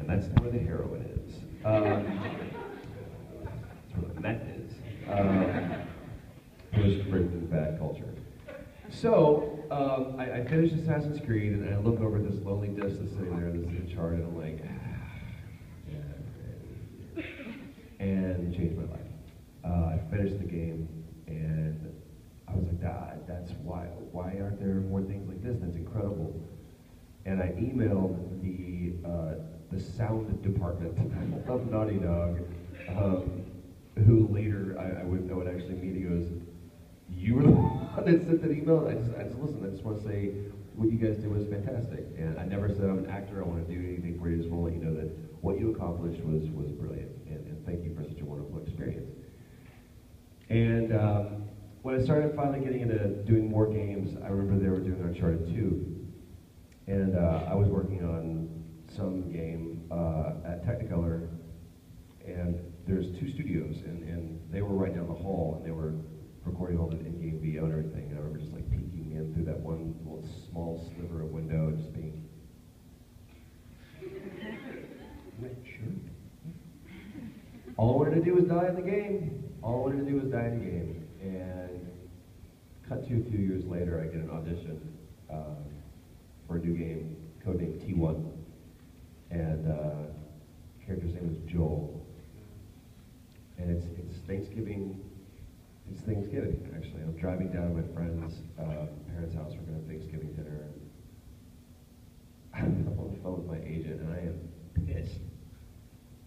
and that's where the heroin is. That's where the meth is. Push Britain bad culture. So, I finished Assassin's Creed, and I look over at this lonely disc that's sitting there, this chart, and I'm like, yeah, and it changed my life. I finished the game, and I was like, that's why aren't there more things like this? That's incredible. And I emailed the sound department of Naughty Dog, who later I would actually meet. He goes, "You were the one that sent that email." I just listen. I just want to say what you guys did was fantastic. And I never said I'm an actor. I want to do anything for you. I just want to let you know that what you accomplished was brilliant. And thank you for such a wonderful experience. And when I started finally getting into doing more games, I remember they were doing Uncharted 2. And I was working on some game at Technicolor, and there's two studios, and they were right down the hall, and they were recording all the in-game VO and everything. And I remember just like peeking in through that one little small sliver of window and just being, sure. All I wanted to do was die in the game. All I wanted to do was die in the game. And cut to a few years later, I get an audition for a new game, codenamed T1. And character's name is Joel. And it's Thanksgiving. It's Thanksgiving, actually. I'm driving down to my friend's parents' house. We're going to have Thanksgiving dinner. I'm on the phone with my agent, and I am pissed.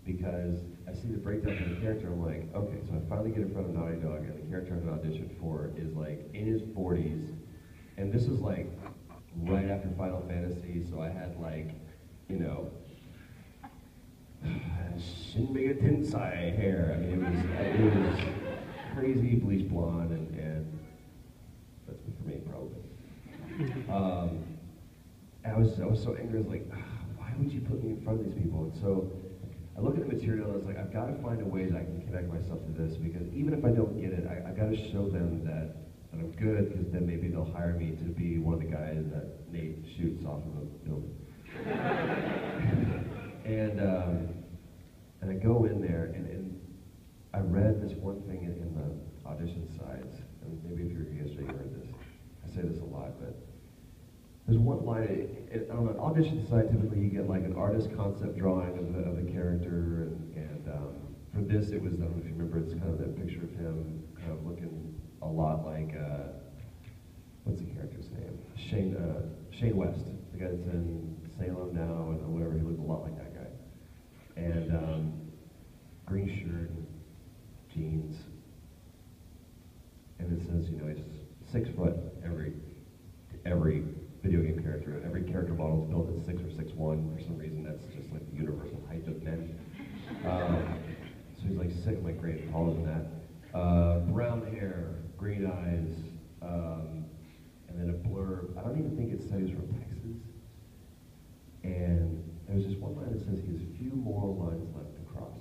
Because I see the breakdown for the character, I'm like, okay, so I finally get in front of Naughty Dog, and the character I've auditioned for is like in his 40s, and this was like right after Final Fantasy, so I had like, you know, Shin Mega Tensei hair. I mean, it was crazy bleach blonde, and that's for me probably. And I was so angry. I was like, why would you put me in front of these people? And so I look at the material, and I was like, I've got to find a way that I can connect myself to this, because even if I don't get it, I got to show them that I'm good, because then maybe they'll hire me to be one of the guys that Nate shoots off of a building. And I go in there, and I read this one thing in the audition sides, and maybe if you were here yesterday, you heard this. I say this a lot, but there's one line, on an audition side, typically you get like an artist concept drawing of the character, and for this it was, I don't know if you remember, it's kind of that picture of him kind of looking a lot like, what's the character's name? Shane West, the guy that's in Salem now, and whatever, he looked a lot like that guy. And green shirt, jeans, and it says, you know, he's 6 foot, every video game character. Every character model is built at 6 or 6'1". For some reason, that's just like the universal height of men. So he's like 6, I'm like, great, taller than that. Brown hair, green eyes, and then a blurb. I don't even think it says he's from Texas. And there's this one line that says he has few moral lines left to cross.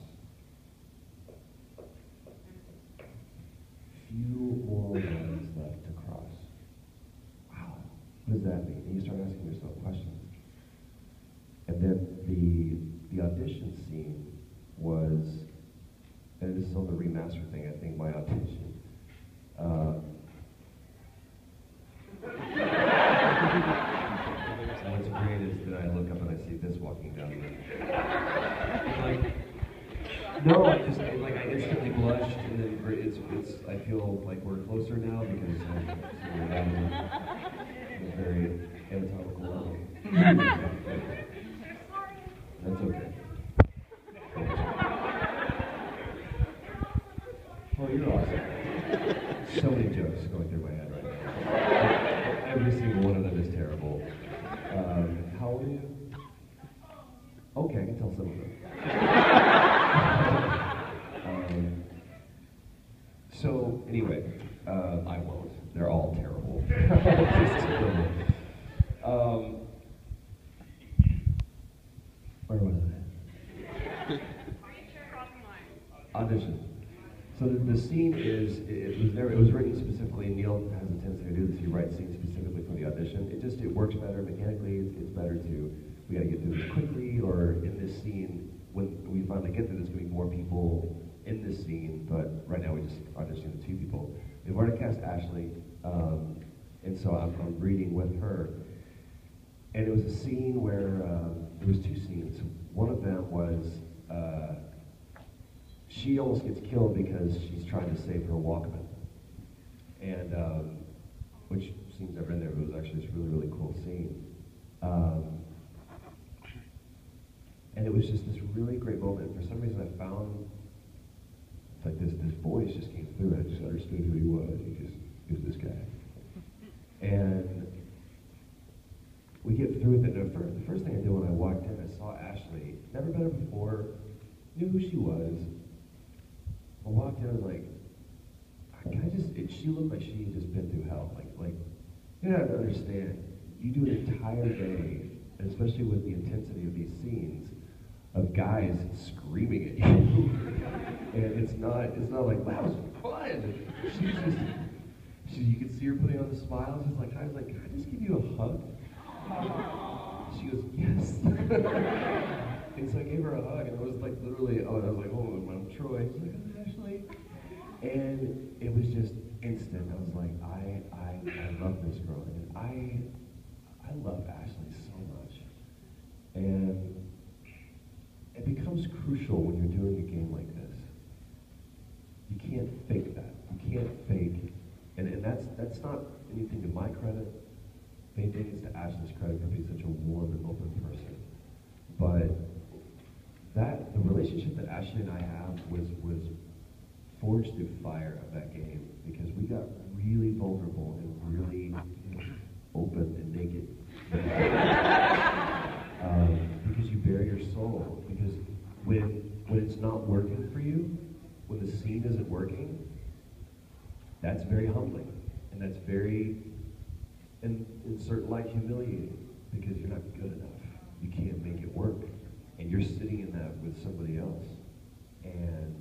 Few moral lines left to cross. What does that mean? And you start asking yourself questions. And then the audition scene was, and this is on the remaster thing, I think, my audition. What's great is that I look up and I see this walking down no, I instantly blushed, and then I feel like we're closer now because I'm down a very anatomical level. That's okay. Oh, you're awesome. So many jokes going through my head right now. Every single one of them is terrible. How old are you? Okay, I can tell some of them. So, anyway, I won't. They're all terrible. Where was I? Audition. So the scene is, it was written specifically, Neil has a tendency to do this, he writes scenes specifically for the audition. It works better mechanically, it's better to, we gotta get through this quickly, or or in this scene, when we finally get there, there's going to be more people in this scene, but right now we just auditioned the 2 people. We've already cast Ashley, and so I'm reading with her. And it was a scene where, there was 2 scenes. One of them was, she almost gets killed because she's trying to save her Walkman. And, which scenes I've been there, but it was actually this really, really cool scene. And it was just this really great moment. For some reason I found, like this voice just came through, and I just understood who he was. He was this guy. And we get through with it, and the first thing I did when I walked in, I saw Ashley. Never met her before, knew who she was. I walked in, I was like, she looked like she had just been through hell. Like, you have to understand, you do an entire day, and especially with the intensity of these scenes, of guys screaming at you. And it's not like, that was fun. You could see her putting on the smile. She's like, I was like, can I just give you a hug? She goes, yes. And so I gave her a hug, and it was like literally, I was like, oh, I'm Troy. She's like, oh, Ashley. And it was just instant. I was like, I love this girl, and I love Ashley so much. And it becomes crucial when you're doing a game like this. You can't fake that. You can't fake, and that's not anything to my credit. Maybe it's to Ashley's credit for being such a warm and open person. But the relationship that Ashley and I have was forged through fire of that game, because we got really vulnerable and really open and naked. Because you bare your soul. Because when it's not working for you, when the scene isn't working, that's very humbling, and that's very, in certain light, humiliating, because you're not good enough. You can't make it work, and you're sitting in that with somebody else, and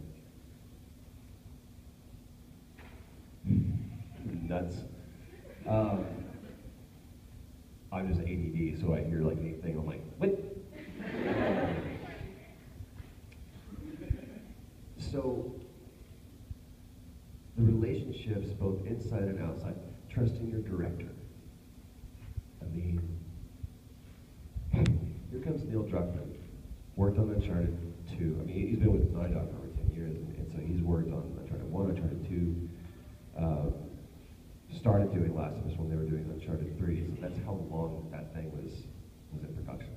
nuts. I'm just ADD, so I hear like anything, I'm like, what? So, the relationships, both inside and outside, trusting your director. I mean, here comes Neil Druckmann, worked on Uncharted 2. I mean, he's been with Naughty Dog for over 10 years, and so he's worked on Uncharted 1, Uncharted 2, started doing Last of Us when they were doing Uncharted 3, so that's how long that thing was in production.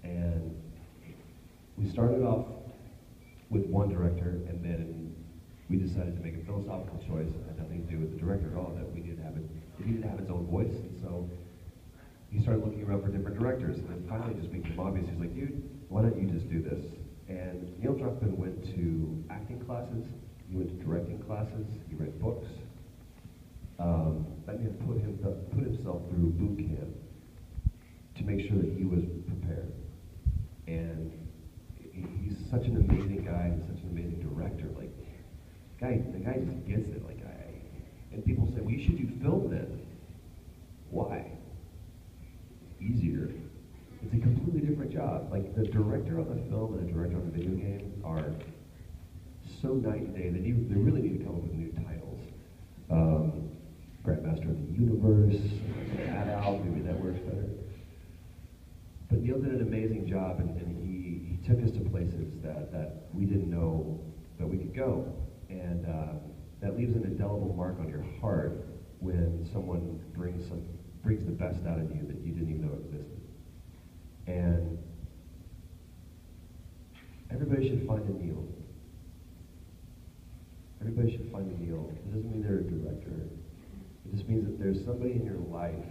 And we started off with one director, and then we decided to make a philosophical choice that had nothing to do with the director at all, that we needed to have its own voice, and so he started looking around for different directors, and then finally it just became obvious. He's like, dude, why don't you just do this? And Neil Druckmann went to acting classes, he went to directing classes, he read books. That man put himself through boot camp to make sure that he was prepared. And he's such an amazing guy, he's such an amazing director. Like, the guy just gets it. Like, and people say, well, you should do film then. Why? Easier. It's a completely different job. Like, the director on the film and the director on the video game are so night and day. They really need to come up with new titles. Grandmaster of the Universe, add out, maybe that works better. But Neil did an amazing job, and he took us to places that we didn't know that we could go. And that leaves an indelible mark on your heart when someone brings the best out of you that you didn't even know existed. And everybody should find a Neil. Everybody should find a Neil. It doesn't mean they're a director. It just means that there's somebody in your life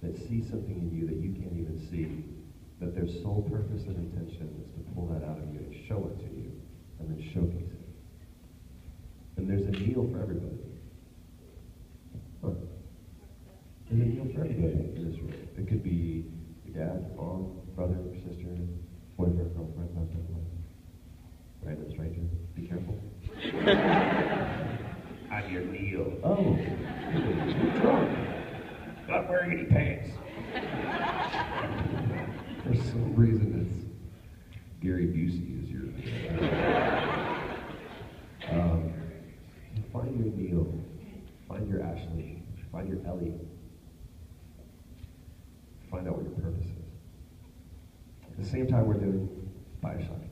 that sees something in you that you can't even see, that their sole purpose and intention is to pull that out of you and show it to you, and then showcase it. And there's a Neil for everybody. Huh. There's a Neil for everybody in this room. It could be your dad, mom, brother, sister, boyfriend, girlfriend, husband, wife, random stranger. Be careful. I'm your Neil. Oh, you're drunk. Not wearing any pants. For some reason, it's Gary Busey is your find your Neil, find your Ashley, find your Ellie, find out what your purpose is. At the same time, we're doing Bioshock.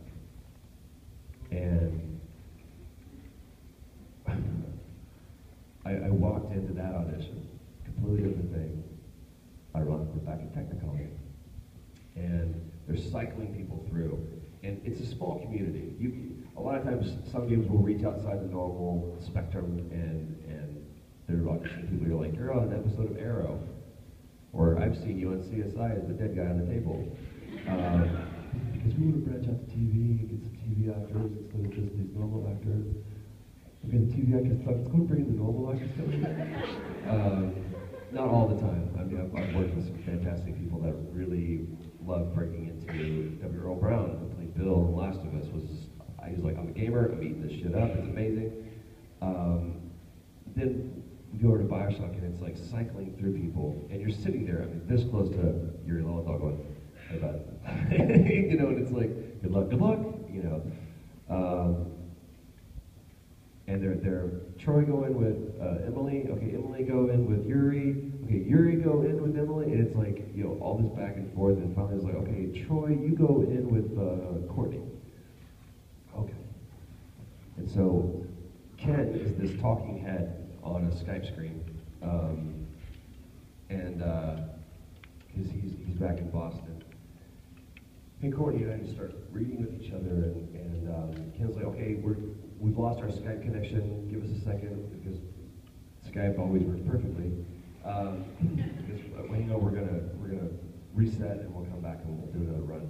And I walked into that audition, completely different thing, ironically back in Technicolor. And they're cycling people through. And it's a small community. A lot of times, some games will reach outside the normal spectrum, and they're auditioning people. You're like, you're on an episode of Arrow, or I've seen you on CSI as the dead guy on the table. Because we want to branch out to TV and get some TV actors instead of just these normal actors. Okay, the TV actors suck. Let's go and bring in the normal actors coming. Not all the time. I mean, I've worked with some fantastic people that really love breaking into W. Earl Brown, who played Bill in The Last of Us. He was like, I'm a gamer, I'm eating this shit up, it's amazing. Then you go over to Bioshock and it's like cycling through people, and you're sitting there, I mean, this close to Yuri Lowenthal going, hey bud. You know, and it's like, good luck, you know. And they're Troy go in with Emily, okay, Emily go in with Yuri, okay, Yuri go in with Emily, and it's like, you know, all this back and forth, and finally it's like, okay, Troy, you go in with Courtney. Okay. And so Ken is this talking head on a Skype screen, he's back in Boston. And Courtney and I just start reading with each other, and Ken's like, okay, we've lost our Skype connection. Give us a second, because Skype always works perfectly. Because you know, we're gonna reset, and we'll come back and we'll do another run.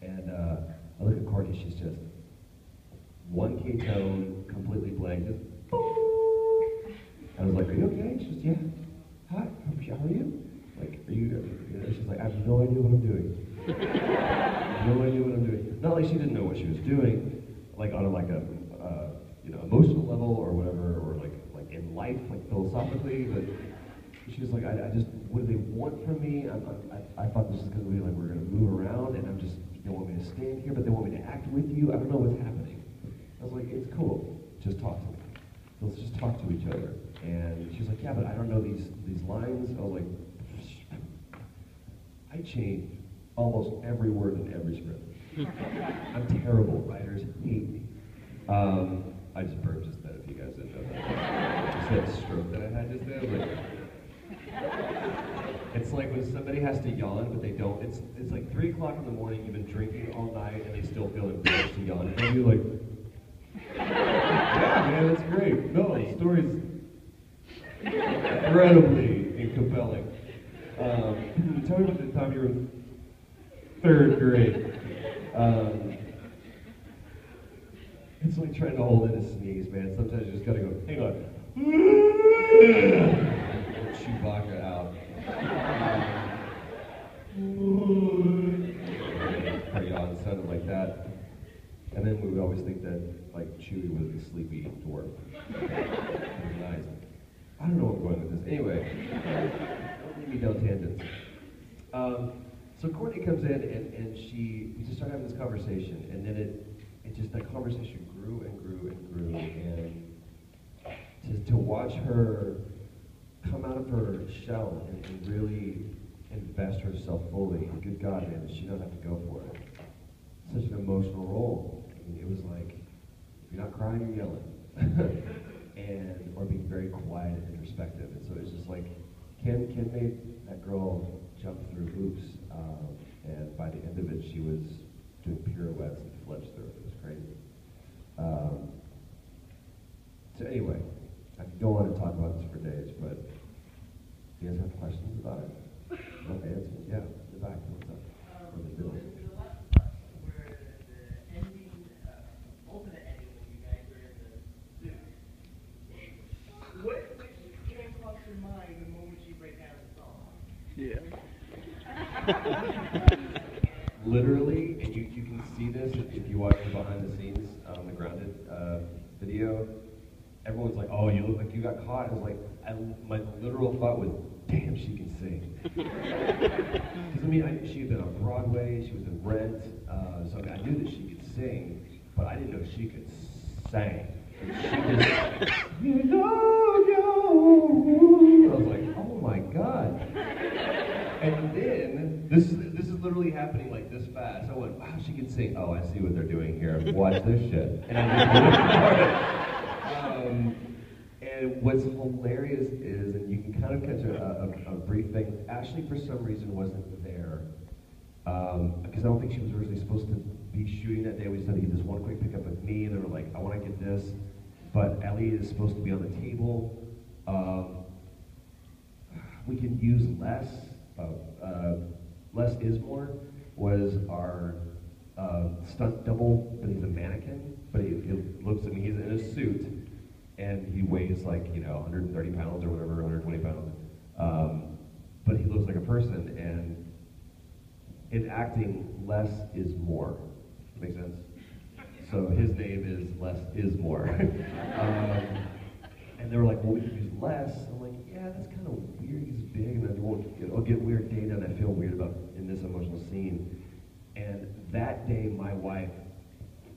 And I look at Courtney. She's just 1K tone, completely blank. Just I was like, are you okay? She's just, yeah. Hi, how are you? Like, are you? She's like, I have no idea what I'm doing. No idea what I'm doing. Not like she didn't know what she was doing, like on a you know, emotional level or whatever, or like in life, like philosophically. But she was like, I just, what do they want from me? I thought this was going to be like we're going to move around, and I'm just, they want me to stand here, but they want me to act with you. I don't know what's happening. I was like, it's cool. Just talk to me. Let's just talk to each other. And she's like, yeah, but I don't know these lines. I was like, I changed almost every word in every script. I'm terrible. Writers hate me. I just burped just then, if you guys didn't know that. Just that stroke that I had just then. Like, it's like when somebody has to yawn, but they don't. It's like 3 o'clock in the morning, you've been drinking all night, and they still feel encouraged to yawn. And you're like, yeah, man, that's great. No, the story's incredibly compelling. Tell me about the time you were in 3rd grade. It's like trying to hold in a sneeze, man. Sometimes you just gotta go, hang on. Chewbacca out. Her yawn sounded like that. And then we would always think that, like, Chewie was the sleepy dwarf. Nice. I don't know where I'm going with this. Anyway, don't lead me down tangents. So Courtney comes in, and we just started having this conversation, and then it just, that conversation grew and grew and grew, and to watch her come out of her shell and really invest herself fully, and good God, man, she doesn't have to go for it. Such an emotional role. I mean, it was like, if you're not crying, you're yelling. Or being very quiet and introspective. And so it's just like, Ken made that girl jump through hoops, and by the end of it, she was doing pirouettes and flips through it. It was crazy. So anyway, I could go on and talk about this for days, but do you guys have questions about it? Okay, answers? Yeah, in the back. What's up? Or the middle. What came across your mind the moment you break down the song? Yeah. Literally, and you can see this if you watch the behind the scenes, the Grounded video. Everyone's like, "Oh, you look like you got caught." I was like, my literal thought was, damn, she can sing. Because I mean, she had been on Broadway, she was in Rent, so I mean, I knew that she could sing, but I didn't know she could sing. And she just, you know, I was like, oh my God. And then, this is literally happening like this fast. I went, wow, she can sing. Oh, I see what they're doing here. Watch this shit. And I just went for it. And what's hilarious is, and you can kind of catch a brief thing, Ashley for some reason wasn't there. Because I don't think she was originally supposed to be shooting that day. We just had to get this one quick pickup with me, and they were like, I want to get this. But Ellie is supposed to be on the table. We can use Les. Les Ismore was our stunt double, but he's a mannequin. But he looks at me, he's in a suit, and he weighs like, 130 pounds or whatever, 120 pounds. But he looks like a person, and in acting, less is more. Make sense? So his name is Les Ismore. And they were like, well, we could use Les. I'm like, yeah, that's kind of weird. He's big, and I'll get weird data, and I feel weird about in this emotional scene. And that day, my wife,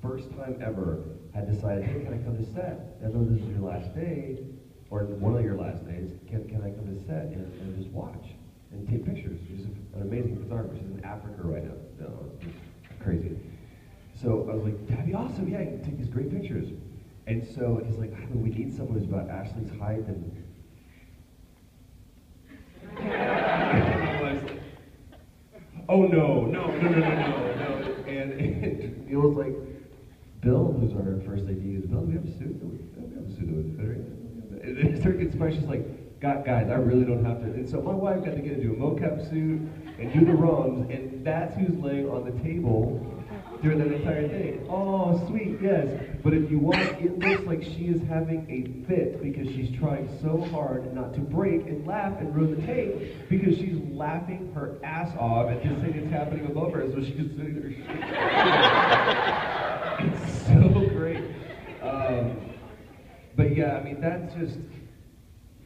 first time ever, had decided, hey, can I come to set? I know this is your last day, or one of your last days. Can I come to set and just watch and take pictures? She's an amazing photographer. She's in Africa right now. No, it's crazy. So I was like, that'd be awesome. Yeah, you can take these great pictures. And so he's like, we need someone who's about Ashley's height and I was like, oh no. And it was like, Bill, who's our first AD, is Bill, do we have a suit? We have a suit that would fit, right? And it started getting special. She's like, guys, I really don't have to. And so my wife got to get into a mocap suit and do the runs, and that's who's laying on the table during that entire thing. Oh, sweet, yes. But if you watch, it looks like she is having a fit because she's trying so hard not to break and laugh and ruin the tape because she's laughing her ass off at this thing that's happening above her. So she's just sitting there shaking. It's so great. But yeah, I mean, that's just,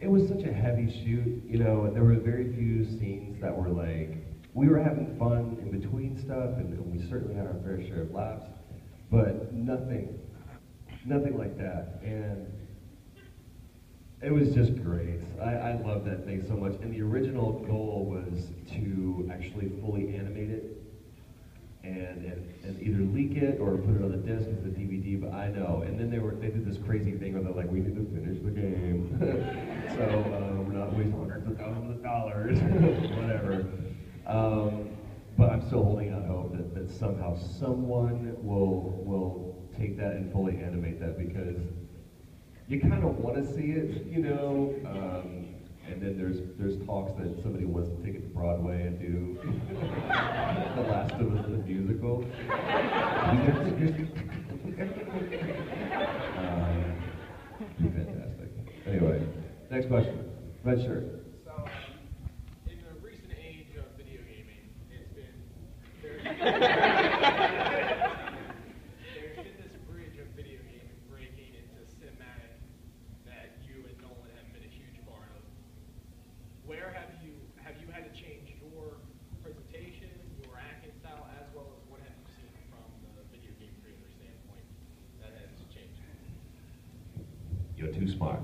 it was such a heavy shoot. There were very few scenes that were like, we were having fun in between stuff, and we certainly had our fair share of laughs, but nothing like that. And it was just great. I love that thing so much. And the original goal was to actually fully animate it and either leak it or put it on the disc as a DVD, but I know. And then they did this crazy thing where they're like, we need to finish the game. So we're not wasting hundreds of thousands of dollars, whatever. But I'm still holding out hope that somehow someone will take that and fully animate that, because you kind of want to see it, and then there's talks that somebody wants to take it to Broadway and do The Last of Us the musical. Be fantastic. Anyway, next question. Red shirt. There's been this bridge of video game breaking into cinematic that you and Nolan have been a huge part of. Where have you had to change your presentation, your acting style, as well as what have you seen from the video game creator standpoint that has changed? You're too smart.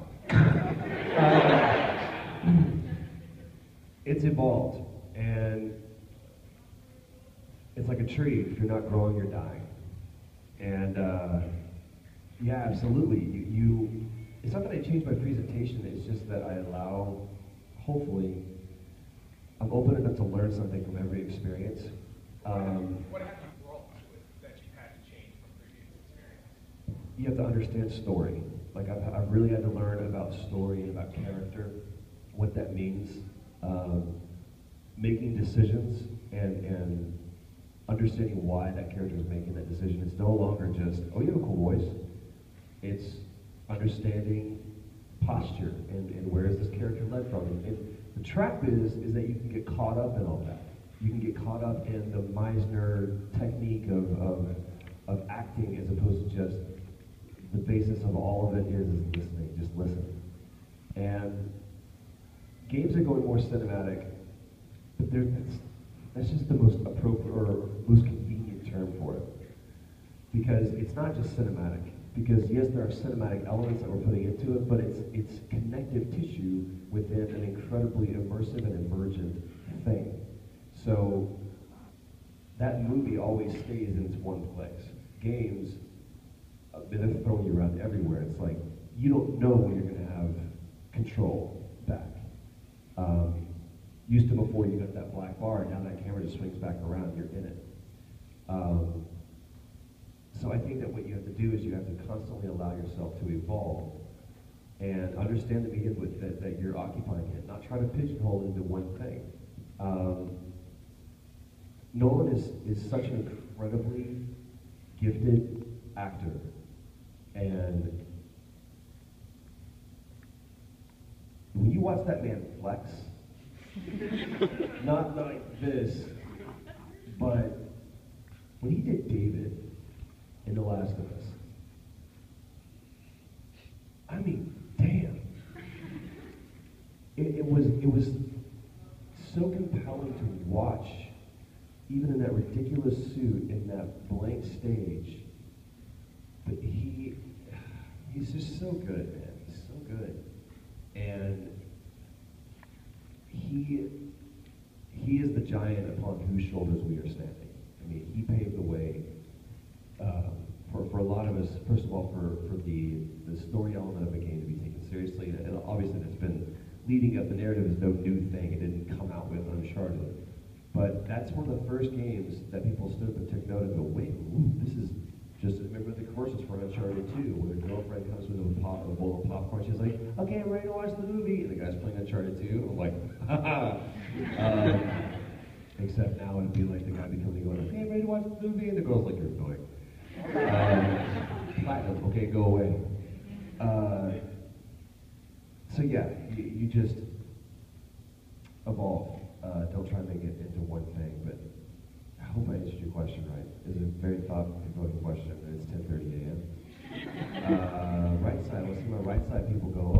It's evolved, and it's like a tree. If you're not growing, you're dying. And yeah, absolutely. It's not that I changed my presentation. It's just that I allow, hopefully, I'm open enough to learn something from every experience. What have you brought to it that you had to change from previous experience? You have to understand story. Like I've really had to learn about story and about character, what that means, making decisions and understanding why that character is making that decision. It's no longer just, oh, you have a cool voice. It's understanding posture and where is this character led from. And the trap is that you can get caught up in all that. You can get caught up in the Meisner technique of acting, as opposed to just the basis of all of it is listening. Just listen. And games are going more cinematic, but that's just the most appropriate or most convenient term for it. Because it's not just cinematic. Because yes, there are cinematic elements that we're putting into it, but it's connective tissue within an incredibly immersive and emergent thing. So that movie always stays in its one place. Games, they're throwing you around everywhere. It's like you don't know when you're going to have control back. Used to before you got that black bar, and now that camera just swings back around, you're in it. So I think that what you have to do is you have to constantly allow yourself to evolve and understand the medium that you're occupying it, not try to pigeonhole into one thing. Nolan is such an incredibly gifted actor, and when you watch that man flex, not like this, but when he did David in The Last of Us, I mean, damn. It was so compelling to watch, even in that ridiculous suit, in that blank stage. But he's just so good, man. He's so good. And he is the giant upon whose shoulders we are standing. I mean, he paved the way for a lot of us, first of all, for the story element of the game to be taken seriously. And obviously that's been leading up. The narrative is no new thing. It didn't come out with Uncharted. But that's one of the first games that people stood up and took note and go, wait, ooh, this is just, remember the commercials for Uncharted 2, where the girlfriend comes with a bowl of popcorn. She's like, okay, I'm ready to watch the movie. And the guy's playing Uncharted 2. I'm like, ha ha. Except now it'd be like the guy becoming going, okay, I'm ready to watch the movie. And the girl's like, you're annoying. Platinum, okay, go away. So yeah, you just evolve. Don't try to make it into one thing, but I hope I answered your question right. It's a very thought-provoking question, and it's 10:30 a.m. Right side, let's see my right side people go